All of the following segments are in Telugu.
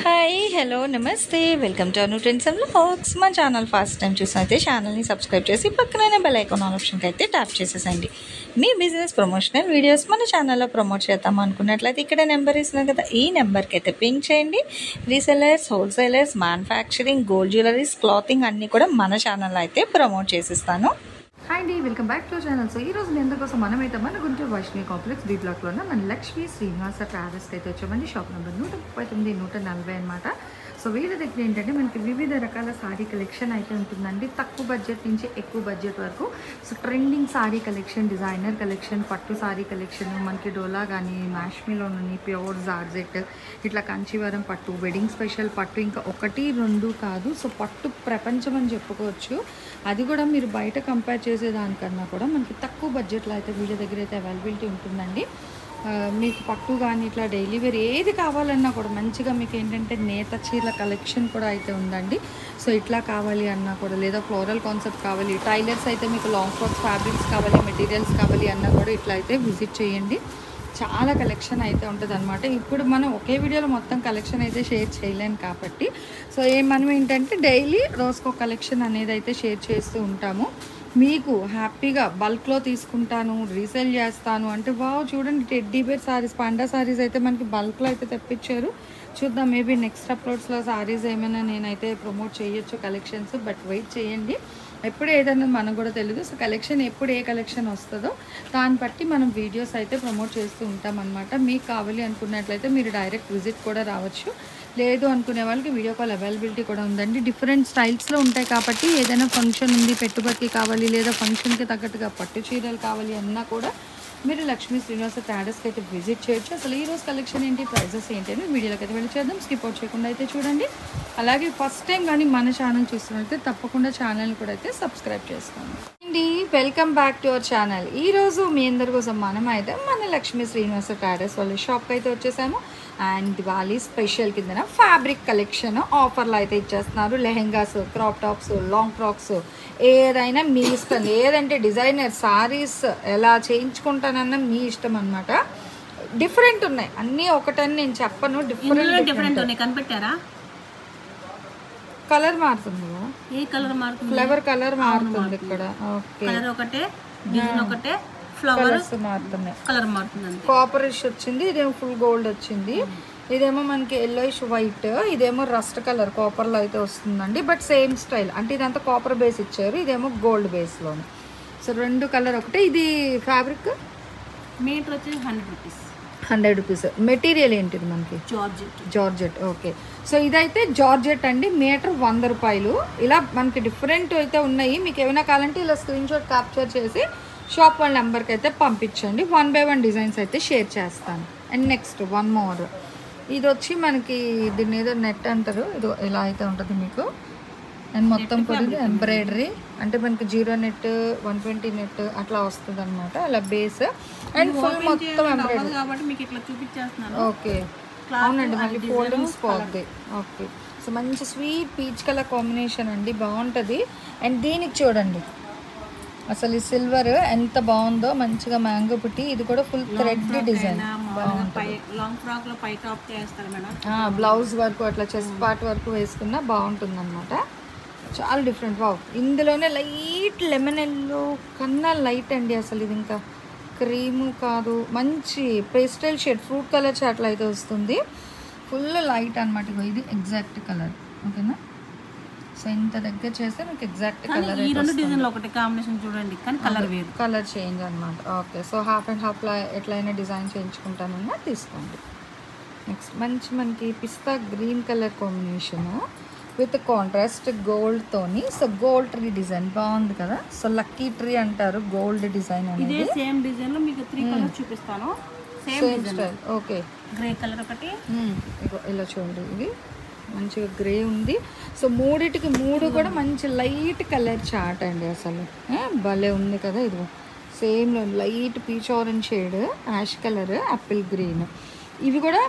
హాయ్ హలో నమస్తే welcome to Anu trends and vlogs. మా ఛానల్ ఫస్ట్ టైం చూసినైతే ఛానల్ని సబ్స్క్రైబ్ చేసి పక్కనే బెల్ ఐకాన్ ఆప్షన్కి అయితే ట్యాప్ చేసేసండి. మీ బిజినెస్ ప్రమోషనల్ వీడియోస్ మన ఛానల్లో ప్రమోట్ చేద్దాం అనుకున్నట్లయితే ఇక్కడ నెంబర్ ఇస్తున్నాం కదా, ఈ నెంబర్కి అయితే పింక్ చేయండి. Resellers, wholesalers, manufacturing, gold jewelleries, clothing అన్నీ కూడా మన ఛానల్లో అయితే ప్రమోట్ చేసిస్తాను. హాయ్ అండి, welcome back to channel. So ఈరోజు మీ అందరి కోసం మనమైతే మన గుంటూరు వైష్ణవి కాంప్లెక్స్ బి బ్లాక్లో ఉన్న మన లక్ష్మీ శ్రీనివాస ట్రావెల్స్కి అయితే వచ్చామండి. షాప్ నెంబర్ 139, 140 అనమాట. సో వీళ్ళ దగ్గర ఏంటంటే మనకి వివిధ రకాల సారీ కలెక్షన్ అయితే ఉంటుందండి. తక్కువ బడ్జెట్ నుంచి ఎక్కువ బడ్జెట్ వరకు. So trending sorry collection, designer collection, పట్టు సారీ కలెక్షన్, మనకి డోలా కానీ, మ్యాష్మిలోని ప్యూర్ జార్జెట్, ఇట్లా కంచివరం పట్టు, వెడ్డింగ్ స్పెషల్ పట్టు, ఇంకా 1, 2 కాదు. సో పట్టు ప్రపంచం అని చెప్పుకోవచ్చు. అది కూడా మీరు బయట కంపేర్ చేసేదానికన్నా కూడా మనకి తక్కువ బడ్జెట్లో అయితే వీళ్ళ దగ్గర అయితే అవైలబిలిటీ ఉంటుందండి. మీకు పట్టు కానీ ఇట్లా డైలీ వేర్ ఏది కావాలన్నా కూడా మంచిగా మీకు ఏంటంటే నేత చీరల కలెక్షన్ కూడా అయితే ఉందండి. సో ఇట్లా కావాలి అన్నా కూడా, లేదా ఫ్లోరల్ కాన్సెప్ట్ కావాలి, టైలర్స్ అయితే మీకు లాంగ్ ఫ్రాక్స్ ఫ్యాబ్రిక్స్ కావాలి, మెటీరియల్స్ కావాలి అన్నా కూడా ఇట్లా అయితే విజిట్ చేయండి. చాలా కలెక్షన్ అయితే ఉంటుంది అనమాట. ఇప్పుడు మనం ఒకే వీడియోలో మొత్తం కలెక్షన్ అయితే షేర్ చేయలేము కాబట్టి, సో మనం ఏంటంటే డైలీ రోజుకో కలెక్షన్ అనేది అయితే షేర్ చేస్తూ ఉంటాము. మీకు హ్యాపీగా బల్క్లో తీసుకుంటాను, రీసేల్ చేస్తాను అంటే వావ్, చూడండి టెడ్డీ బేర్ సారీస్, పండా సారీస్ అయితే మనకి బల్క్లో అయితే తెప్పించారు. చూద్దాం, మేబీ నెక్స్ట్ అప్లోడ్స్లో సారీస్ ఏమైనా నేనైతే ప్రమోట్ చేయొచ్చు కలెక్షన్స్, బట్ వెయిట్ చేయండి. ఎప్పుడు ఏదన్నా మనకు కూడా తెలియదు. సో కలెక్షన్ ఎప్పుడు ఏ కలెక్షన్ వస్తుందో దాన్ని బట్టి మనం వీడియోస్ అయితే ప్రమోట్ చేస్తూ ఉంటాం అనమాట. మీకు కావాలి అనుకున్నట్లయితే మీరు డైరెక్ట్ విజిట్ కూడా రావచ్చు. లేదు అనుకునే వాళ్ళకి వీడియో కాల్ అవైలబిలిటీ కూడా ఉందండి. డిఫరెంట్ స్టైల్స్లో ఉంటాయి కాబట్టి ఏదైనా ఫంక్షన్ ఉంది, పెట్టుబడికి కావాలి, లేదా ఫంక్షన్కి తగ్గట్టుగా పట్టు చీరలు కావాలి అన్నా కూడా మీరు లక్ష్మీ శ్రీనివాస ట్రావెల్స్కి అయితే విజిట్ చేయొచ్చు. అసలు ఈరోజు కలెక్షన్ ఏంటి, ప్రైజెస్ ఏంటి అని వీడియోలోకి అయితే వెళ్ళి చేద్దాం. స్కిప్ అవుట్ చేయకుండా అయితే చూడండి. అలాగే ఫస్ట్ టైం కానీ మన ఛానల్ చూస్తున్నట్లయితే తప్పకుండా ఛానల్ని కూడా అయితే సబ్స్క్రైబ్ చేసుకోండి అండి. Welcome back to our channel. ఈరోజు మీ అందరి కోసం మనం అయితే మన లక్ష్మీ శ్రీనివాస ట్రావెల్స్ వాళ్ళ షాప్కి అయితే వచ్చేసాము. అండ్ దివాళీ స్పెషల్ కింద ఫ్యాబ్రిక్ కలెక్షన్ ఆఫర్లో అయితే ఇచ్చేస్తున్నారు. Lehengas, crop tops, long frocks, ఏదైనా మీ ఇష్టం. ఏదంటే డిజైనర్ సారీస్ ఎలా చేయించుకుంటానన్నా మీ ఇష్టం అనమాట. డిఫరెంట్ ఉన్నాయి అన్నీ, ఒకటని నేను చెప్పను. డిఫరెంట్ ఉన్నాయి. కనిపెట్టారా? కలర్ మారుతుంది కదా, ఏ కలర్ మారుతుంది? ఫ్లవర్ కలర్ మారుతుంది ఇక్కడ. ఓకే, కలర్ ఒకటే, డిజైన్ ఒకటే, ఫ్లవర్స్ మారుతున్నాయి, కలర్ మారుతుంది. కాపరిష్ వచ్చింది, ఇదేమో ఫుల్ గోల్డ్ వచ్చింది. ఇదేమో మనకి ఎల్లోయిష్ వైట్, ఇదేమో రస్ట్ కలర్ కాపర్లో అయితే వస్తుందండి. బట్ సేమ్ స్టైల్ అంటే ఇదంతా కాపర్ బేస్ ఇచ్చారు, ఇదేమో గోల్డ్ బేస్లోని. సో 2 కలర్ ఒకటే. ఇది ఫ్యాబ్రిక్ మీటర్ వచ్చి 100 రూపీస్. 100 రూపీస్. మెటీరియల్ ఏంటిది మనకి? జార్జెట్. ఓకే, సో ఇదైతే జార్జెట్ అండి. మీటర్ 100 రూపాయలు. ఇలా మనకి డిఫరెంట్ అయితే ఉన్నాయి. మీకు ఏమైనా కావాలంటే ఇలా స్క్రీన్ షాట్ క్యాప్చర్ చేసి షాప్ వాళ్ళ నెంబర్కి అయితే పంపించండి. 1 by 1 డిజైన్స్ అయితే షేర్ చేస్తాను. And next 1 more. ఇది వచ్చి మనకి దీన్ని ఏదో నెట్ అంటారు, ఇది ఇలా అయితే ఉంటుంది మీకు. అండ్ మొత్తం కూడా ఎంబ్రాయిడరీ అంటే మనకి 0 నెట్, 120 నెట్ అట్లా వస్తుంది అనమాట. అలా బేస్ అండ్ ఫుల్ మొత్తం ఎంబ్రాయిడరీ కాబట్టి మీకు ఇట్లా చూపించేస్తున్నాను. ఓకే, అవునండి, మళ్ళీ ఫోల్డింగ్ స్పాట్. ఓకే, సో మంచి స్వీట్ పీచ్ కలర్ కాంబినేషన్ అండి, బాగుంటుంది. అండ్ దీనికి చూడండి అసలు ఈ సిల్వర్ ఎంత బాగుందో, మంచిగా మ్యాంగో పుట్టి. ఇది కూడా full thread design, long frock లో పై టాప్ చేస్తారు మేడం. బ్లౌజ్ వరకు అట్లా చెస్ట్ పార్ట్ వరకు వేసుకున్నా బాగుంటుంది అనమాట. చాలా డిఫరెంట్. వావ్, ఇందులోనే లైట్ లెమన్ ఎల్లో కన్నా లైట్ అండి. అసలు ఇది ఇంకా క్రీము కాదు, మంచి పేస్టల్ షేడ్, ఫ్రూట్ కలర్ అట్లా అయితే వస్తుంది. ఫుల్ లైట్ అనమాట. ఇది ఎగ్జాక్ట్ కలర్. ఓకేనా? సో ఇంత దగ్గర చేస్తే మీకు ఎగ్జాక్ట్ కలర్. ఈ 2 డిజైన్లు ఒకటి కాంబినేషన్ చూడండి, కానీ కలర్ వేరు, కలర్ చేంజ్ అనమాట. Okay, so half and half ఎట్లయినా డిజైన్ చేయించుకుంటానన్నా తీసుకోండి. నెక్స్ట్ మంచి మనకి పిస్తా green colour combination with contrast గోల్డ్తోని. సో గోల్డ్ ట్రీ డిజైన్ బాగుంది కదా. సో లక్కీ ట్రీ అంటారు గోల్డ్ డిజైన్ అనేది. ఇదే సేమ్ డిజైన్ లో మీకు 3 కలర్స్ చూపిస్తాను. Same style. Okay, grey colour ఒకటి, ఇలా చూడండి, ఇది మంచిగా గ్రే ఉంది. సో 3 కూడా మంచి లైట్ కలర్ చార్ట్ అండి. అసలు భలే ఉంది కదా. ఇది same light peach orange shade, ash colour, apple green. ఇవి కూడా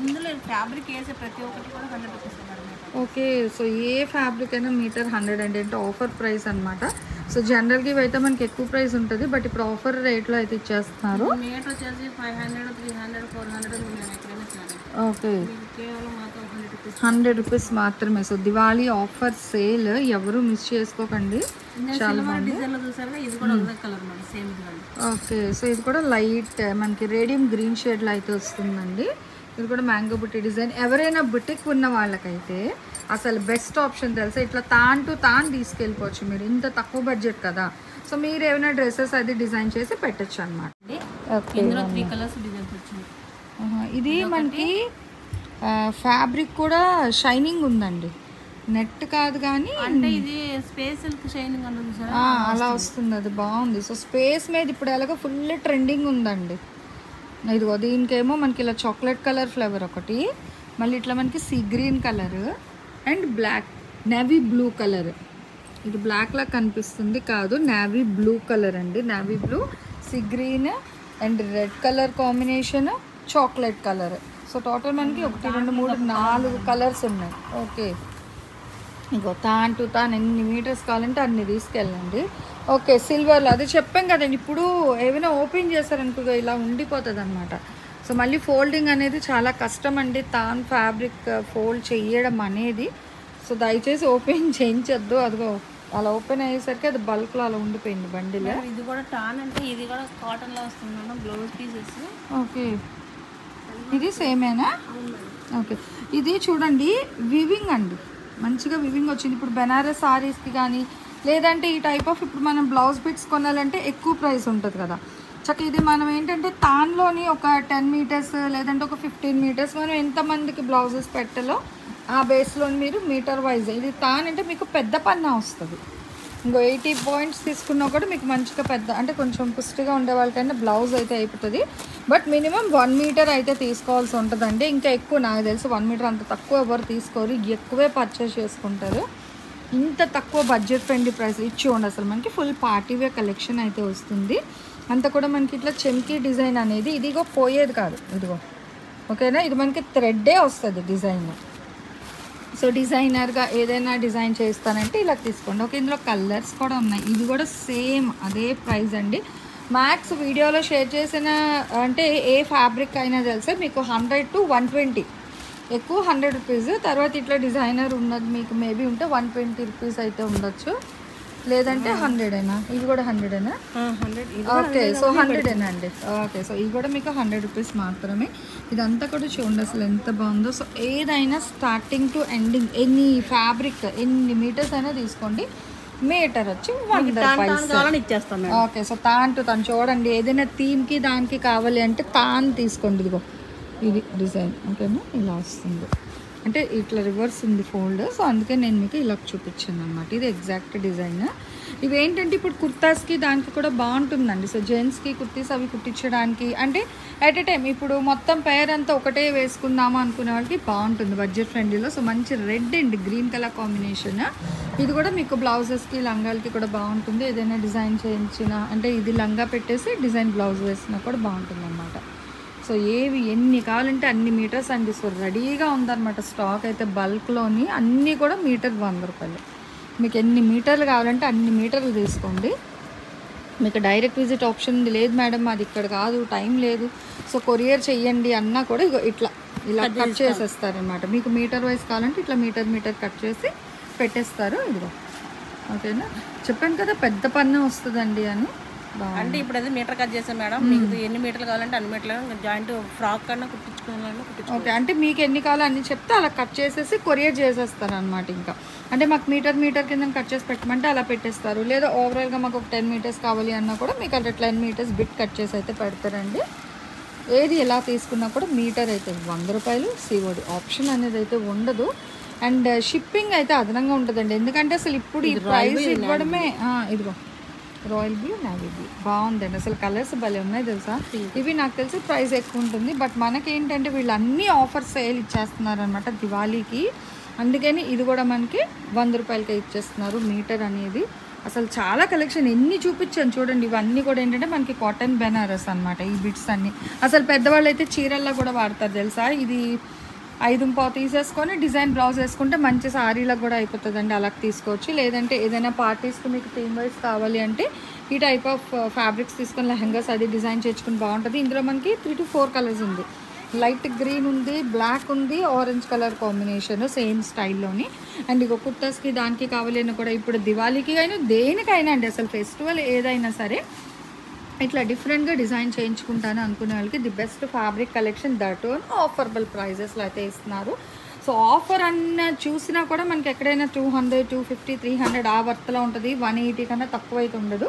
ఇందులో ఫ్యాబ్రిక్ వేసే ప్రతి ఒక్కటి కూడా 100 రూపీస్. ఓకే, సో ఏ ఫ్యాబ్రిక్ అయినా మీటర్ 100 అండి. అంటే ఆఫర్ ప్రైస్ అనమాట. సో జనరల్గా ఇవైతే మనకి ఎక్కువ ప్రైస్ ఉంటుంది, బట్ ఇప్పుడు ఆఫర్ రేట్లో అయితే ఇచ్చేస్తున్నారు. మీటర్ వచ్చేసి 500, 300, 400 నేను ఎక్కడైనా సరే. ఓకే, కేవలం మాత్రం 100 రూపీస్. 100 రూపీస్ మాత్రమే. సో దివాళీ ఆఫర్ సేల్ ఎవరు మిస్ చేసుకోకండి. సిల్వర్ డిజైన్ లో చూసారా, ఇది కూడా అదే కలర్ మేడం, సేమ్ ఇదిగోండి. ఓకే, సో ఇది కూడా లైట్ మనకి రేడియం గ్రీన్ షేడ్లో అయితే వస్తుందండి. ఇది కూడా మ్యాంగో బుట్టి డిజైన్. ఎవరైనా బుటిక్ ఉన్న వాళ్ళకైతే అసలు బెస్ట్ ఆప్షన్ తెలుసా, ఇట్లా తాన్ టు తాన్ తీసుకెళ్ళిపోవచ్చు మీరు, ఇంత తక్కువ బడ్జెట్ కదా. సో మీరు ఏమైనా డ్రెస్సెస్ అది డిజైన్ చేసి పెట్టచ్చు అనమాట. ఇందులో 3 కలర్స్ డిజైన్స్ వచ్చింది. ఇది మనకి ఫ్యాబ్రిక్ కూడా షైనింగ్ ఉందండి, నెట్ కాదు కానీ అంటే ఇది స్పేస్ షైనింగ్ ఉంటుంది సార్, అలా వస్తుంది. అది బాగుంది. సో స్పేస్ మీద ఇప్పుడు ఎలాగో ఫుల్ ట్రెండింగ్ ఉందండి. ఇదిగో దీనికేమో మనకి ఇలా చాక్లెట్ కలర్ ఫ్లేవర్ ఒకటి, మళ్ళీ ఇట్లా మనకి sea green colour and black navy blue colour. ఇది బ్లాక్ లా కనిపిస్తుంది, కాదు నేవీ బ్లూ కలర్ అండి. Navy blue, sea green and red colour combination, chocolate colour. So total మనకి 1, 2, 3, 4 కలర్స్ ఉన్నాయి. ఓకే, ఇంకో తాన్ టు తాన్ ఎన్ని మీటర్స్ కావాలంటే అన్ని తీసుకెళ్ళండి. ఓకే, సిల్వర్లో అది చెప్పాం కదండి. ఇప్పుడు ఏమైనా ఓపెన్ చేస్తారనుకో ఇలా ఉండిపోతుంది అనమాట. సో మళ్ళీ ఫోల్డింగ్ అనేది చాలా కష్టం అండి, తాన్ ఫ్యాబ్రిక్ ఫోల్డ్ చేయడం అనేది. సో దయచేసి ఓపెన్ చేయించొద్దు. అదిగో అలా ఓపెన్ అయ్యేసరికి అది బల్క్లో అలా ఉండిపోయింది బండిలో. ఇది కూడా టాన్ అంటే ఇది కూడా కాటన్ లో వస్తుంది మేడం, బ్లౌజ్ పీసెస్. ఓకే, ఇది సేమేనా? ఓకే, ఇది చూడండి వివింగ్ అండి, మంచిగా వివింగ్ వచ్చింది. ఇప్పుడు బెనారస్ సారీస్కి కానీ లేదంటే ఈ టైప్ ఆఫ్ ఇప్పుడు మనం బ్లౌజ్ బిట్స్ కొనాలంటే ఎక్కువ ప్రైస్ ఉంటుంది కదా. చక్క ఇది మనం ఏంటంటే తాన్లోని ఒక 10 మీటర్స్ లేదంటే ఒక 15 మీటర్స్ మనం ఎంతమందికి బ్లౌజెస్ పెట్టాలో ఆ బేస్లో మీరు మీటర్ వైజ్. ఇది తాన్ అంటే మీకు పెద్ద పన్నా వస్తుంది. ఇంకో 80 పాయింట్స్ తీసుకున్నా కూడా మీకు మంచిగా పెద్ద అంటే కొంచెం పుష్టిగా ఉండే వాళ్ళకైనా బ్లౌజ్ అయితే అయిపోతుంది. బట్ మినిమం 1 మీటర్ అయితే తీసుకోవాల్సి ఉంటుందండి. ఇంకా ఎక్కువ నాకు తెలిసి 1 మీటర్ అంత తక్కువ ఎవరు తీసుకోరు, ఎక్కువే పర్చేస్ చేసుకుంటారు. ఇంత తక్కువ బడ్జెట్ ఫ్రెండ్లీ ప్రైస్ ఇచ్చి ఉండి అసలు మనకి ఫుల్ పార్టీ వేర్ కలెక్షన్ అయితే వస్తుంది. అంతా కూడా మనకి ఇట్లా చెమ్కీ డిజైన్ అనేది ఇదిగో పోయేది కాదు, ఇదిగో ఓకేనా. ఇది మనకి థ్రెడ్డే వస్తుంది డిజైన్. సో డిజైనర్గా ఏదైనా డిజైన్ చేస్తానంటే ఇలా తీసుకోండి. ఓకే, ఇందులో కలర్స్ కూడా ఉన్నాయి. ఇది కూడా సేమ్ అదే ప్రైస్ అండి. మ్యాక్స్ వీడియోలో షేర్ చేసిన అంటే ఏ ఫ్యాబ్రిక్ అయినా తెలిసే మీకు 100 to 120, ఎక్కువ 100 రూపీస్. తర్వాత ఇట్లా డిజైనర్ ఉన్నది మీకు మేబీ ఉంటే 120 రూపీస్ అయితే ఉండొచ్చు, లేదంటే 100 అయినా. ఇది కూడా 100 అయినా? ఓకే, సో 100 అయినా అండి. ఓకే, సో ఇది కూడా మీకు 100 రూపీస్ మాత్రమే. ఇదంతా కూడా చూడండి అసలు ఎంత బాగుందో. సో ఏదైనా స్టార్టింగ్ టు ఎండింగ్ ఎన్ని ఫ్యాబ్రిక్ ఎన్ని మీటర్స్ అయినా తీసుకోండి, మీటర్ వచ్చి 100 రూపాయలు. ఓకే, సో తాన్ టు తాన్ చూడండి. ఏదైనా థీమ్కి దానికి కావాలి అంటే తాన్ తీసుకోండి. ఇదిగో ఇది డిజైన్ ఓకేనా, ఇలా వస్తుంది. అంటే ఇట్లా రివర్స్ ఉంది ఫోల్డ్. సో అందుకే నేను మీకు ఇలా చూపించాను అనమాట. ఇది ఎగ్జాక్ట్ డిజైన్. ఇవేంటంటే ఇప్పుడు కుర్తాస్కి దానికి కూడా బాగుంటుందండి. సో జెంట్స్కి కుర్తీస్ అవి కుట్టించడానికి అంటే ఎట్ ఎ టైం ఇప్పుడు మొత్తం పేర్ అంతా ఒకటే వేసుకుందామా అనుకునే వాళ్ళకి బాగుంటుంది బడ్జెట్ ఫ్రెండ్లీలో. సో మంచి red and green colour combination. ఇది కూడా మీకు బ్లౌజెస్కి లంగాలకి కూడా బాగుంటుంది. ఏదైనా డిజైన్ చేయించిన అంటే ఇది లంగా పెట్టేసి డిజైన్ బ్లౌజ్ వేసినా కూడా బాగుంటుంది అన్నమాట. సో ఏవి ఎన్ని కావాలంటే అన్ని మీటర్స్ అండి. సో రెడీగా ఉందన్నమాట స్టాక్ అయితే బల్క్లోని. అన్నీ కూడా మీటర్ 100 రూపాయలు. మీకు ఎన్ని మీటర్లు కావాలంటే అన్ని మీటర్లు తీసుకోండి. మీకు డైరెక్ట్ విజిట్ ఆప్షన్ లేదు మేడం, అది ఇక్కడ కాదు, టైం లేదు, సో కొరియర్ చెయ్యండి అన్నా కూడా ఇగో ఇట్లా ఇలా కట్ చేసేస్తారనమాట. మీకు మీటర్ వైజ్ కావాలంటే ఇట్లా మీటర్ కట్ చేసి పెట్టేస్తారు. ఇదిగో ఓకేనా, చెప్పాను కదా పెద్ద పన్ను వస్తుందండి అని. అంటే ఇప్పుడు అది మీటర్ కట్ చేసాం మేడం, మీకు ఎన్ని మీటర్లు కావాలంటే అన్ని మీటర్లు జాయింట్ ఫ్రాక్ కన్నా కుట్టించుకోవాలన్నా కుట్టించుకో. ఓకే, అంటే మీకు ఎన్ని కావాలో అన్ని చెప్తే అలా కట్ చేసేసి కొరియర్ చేసేస్తారు అనమాట. ఇంకా అంటే మాకు మీటర్ కింద కట్ చేసి పెట్టమంటే అలా పెట్టేస్తారు. లేదా ఓవరాల్గా మాకు ఒక 10 మీటర్స్ కావాలి అన్నా కూడా మీకు అట్లా 10 మీటర్స్ బిట్ కట్ చేసి అయితే పెడతారండి. ఏది ఎలా తీసుకున్నా కూడా మీటర్ అయితే 100 రూపాయలు. సిఓడి ఆప్షన్ అనేది అయితే ఉండదు. అండ్ షిప్పింగ్ అయితే అదనంగా ఉంటుందండి. ఎందుకంటే అసలు ఇప్పుడు ఈ ప్రైస్ ఇవ్వడమే. ఇదిగో రాయల్ బ్లూ, నేవీ బ్లూ బాగుందండి. అసలు కలర్స్ భలే ఉన్నాయి తెలుసా. ఇవి నాకు తెలిసి ప్రైస్ ఎక్కువ ఉంటుంది. బట్ మనకేంటంటే వీళ్ళు అన్ని ఆఫర్ సేల్ ఇచ్చేస్తున్నారు అనమాట దివాళీకి. అందుకని ఇది కూడా మనకి 100 రూపాయలకే ఇచ్చేస్తున్నారు మీటర్ అనేది. అసలు చాలా కలెక్షన్ ఎన్ని చూపించాను చూడండి. ఇవన్నీ కూడా ఏంటంటే మనకి కాటన్ బెనారస్ అనమాట. ఈ బిట్స్ అన్నీ అసలు పెద్దవాళ్ళు అయితే చీరల్లో కూడా వాడతారు తెలుసా. ఇది 5 తీసేసుకొని డిజైన్ బ్లౌజ్ వేసుకుంటే మంచి సారీలకు కూడా అయిపోతుందండి. అలా తీసుకోవచ్చు. లేదంటే ఏదైనా పార్టీస్కి మీకు థీమ్ వైజ్ కావాలి అంటే ఈ టైప్ ఆఫ్ ఫ్యాబ్రిక్స్ తీసుకొని లెహంగాస్ అది డిజైన్ చేసుకుని బాగుంటుంది. ఇందులో మనకి 3 to 4 కలర్స్ ఉంది. లైట్ గ్రీన్ ఉంది, బ్లాక్ ఉంది, ఆరెంజ్ కలర్ కాంబినేషన్ సేమ్ స్టైల్లోని. అండ్ ఇక కుర్తాస్కి దానికి కావాలి అని కూడా ఇప్పుడు దివాళీకి అయినా దేనికైనా అండి, అసలు ఫెస్టివల్ ఏదైనా సరే ఇట్లా డిఫరెంట్గా డిజైన్ చేయించుకుంటాను అనుకునే వాళ్ళకి the best fabric collection that affordable ప్రైజెస్లో అయితే ఇస్తున్నారు. సో ఆఫర్ అన్న చూసినా కూడా మనకి ఎక్కడైనా 200, 250, 300 ఆ వర్త్లో ఉంటుంది. 180 కన్నా తక్కువ అయితే ఉండదు.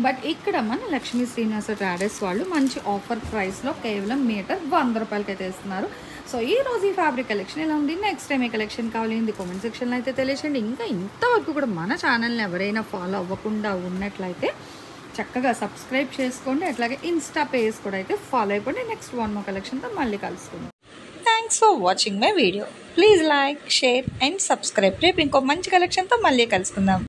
బట్ ఇక్కడ మన లక్ష్మీ శ్రీనివాస ట్రేడర్స్ వాళ్ళు మంచి ఆఫర్ ప్రైస్లో కేవలం మీటర్ 100 రూపాయలకి అయితే ఇస్తున్నారు. సో ఈ రోజు ఈ ఫ్యాబ్రిక్ కలెక్షన్ ఎలా ఉంది, నెక్స్ట్ టైం ఏ కలెక్షన్ కావాలి ఇది కామెంట్ సెక్షన్లో అయితే తెలియచేయండి. ఇంకా ఇంతవరకు కూడా మన ఛానల్ని ఎవరైనా ఫాలో అవ్వకుండా ఉన్నట్లయితే చక్కగా సబ్స్క్రైబ్ చేసుకోండి. అట్లాగే ఇన్స్టా పేజ్ కూడా అయితే ఫాలో అయిపోండి. నెక్స్ట్ 1 more కలెక్షన్తో మళ్ళీ కలుసుకుందాం. Thanks for watching my video. Please like, share and subscribe. రేపు ఇంకో మంచి కలెక్షన్తో మళ్ళీ కలుసుకుందాం.